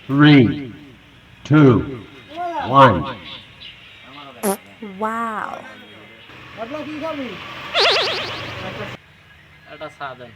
Three, two, one. Wow. এটা সাদেন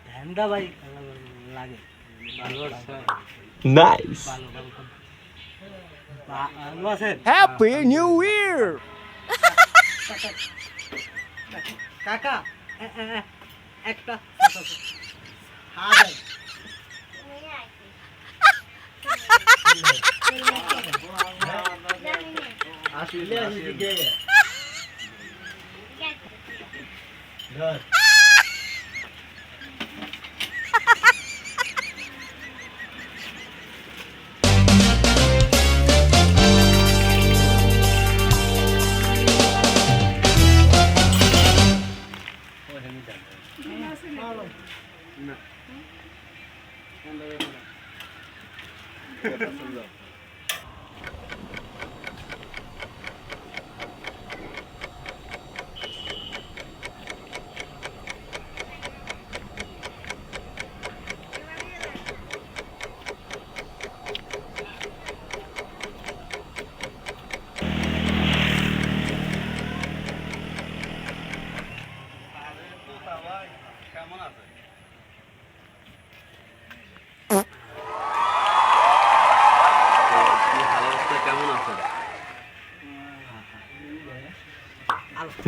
ধ্যানদা ভাই লাগে Nice. ভালো আছেন Happy New Year. কাকা একটা সাদেন আসলে আসলে ধর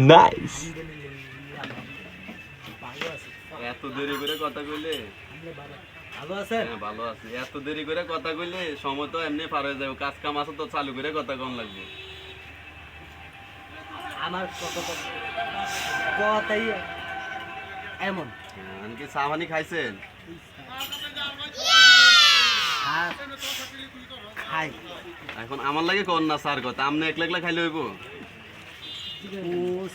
Nice. এত দেরি করে কথা কইলে ভালো আছেন হ্যাঁ ভালো আছি এত দেরি করে কথা কইলে সময় তো এমনি পার হয়ে যাবে কাজ কাম আছে তো চালু করে কথা কম লাগবে আমার কথাই এমন কি চা পানি খাইছেন খাই এখন আমার লাগে কোন না স্যার কথা আপনি একলা একলা খাইলে হইব ও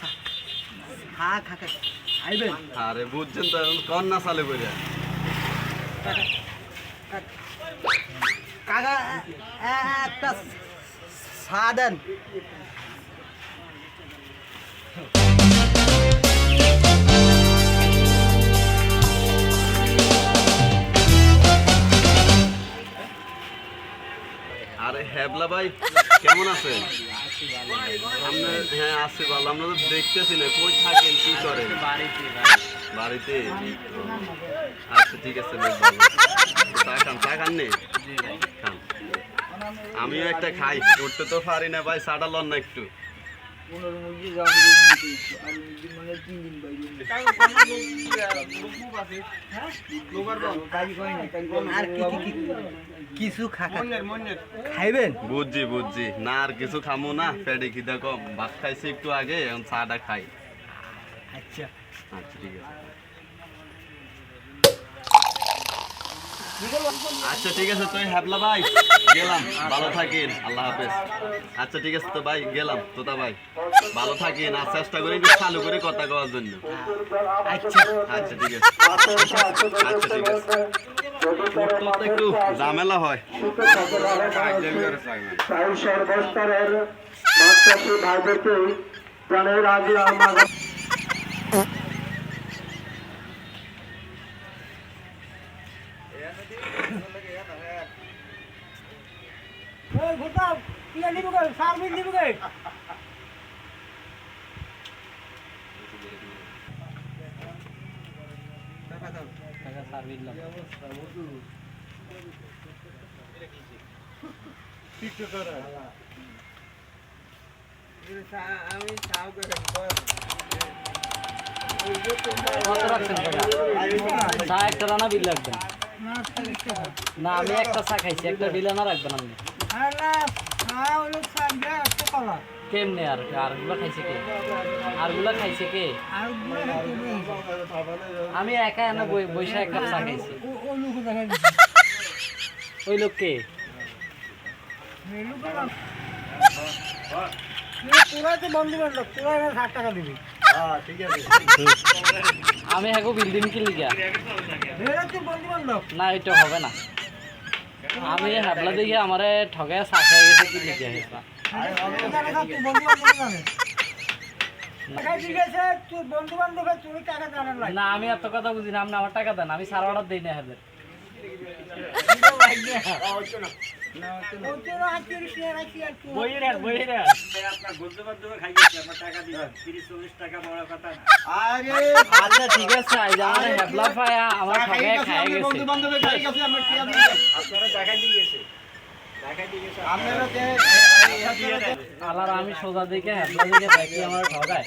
খা খা খা আইবেন আরে বুঝছেন তো এখন কোন না চালু করে কাকা একটা সাদেন আরে হ্যাবলা ভাই কেমন আছেন আপনি হ্যাঁ আছি ভালো আমরা তো দেখতেছি না কই থাকেন কি করেন বাড়িতে আচ্ছা ঠিক আছে বেশ ভালো চা খান নে খান আমিও একটা খাই করতে তো পারি না ভাই চাটা লন না একটু আর কিছু খাইবেন বুঝছি না আর কিছু খামো না পেটে খিদা কম ভাত খাইছি একটু আগে এখন চাটা খাই আচ্ছা আচ্ছা ঠিক আছে আচ্ছা ঠিক আছে তুই হ্যাবলা ভাই গেলাম ভালো থাকেন আল্লাহ হাফেজ আচ্ছা ঠিক আছে তো ভাই গেলাম তোতা ভাই ভালো থাকেন আর চেষ্টা করি একটু চালু করে কথা কওয়ার জন্য আচ্ছা আচ্ছা ঠিক আছে আচ্ছা ঠিক আছে তো একটু ঝামেলা হয় সর্বস্তরের মাতৃ ভাইদেরকে প্রাণের আগে আমার কত রাখছেন চা একটা রানা বিল রাখবেন না আমি একটা চা খাইছি একটা বিল আনা রাখবেন আপনি কেমনে আরগুলা খাইছে কে আরগুলা খাইছে কে আমি একা এনে বৈশা এক কাপ চা খাইছি ওই লোক কে আমি হ্যাঁ বিল দিন কি লিগা না এটা হবে না আমি হাবলা দেখে আমারে ঠগায় চা খাই গেছে কি লিগা না আমি এত কথা বুঝি না আপনি আমার টাকা দেন আমি সারা অর্ডার দিই না হাজার আচ্ছা ঠিক আছে আমার হেবলা পায়া আমার ঠগায় খাই গেছে আলার আমি সোজা দিকে হেবলা দিকে দেখি আমার ঠগায়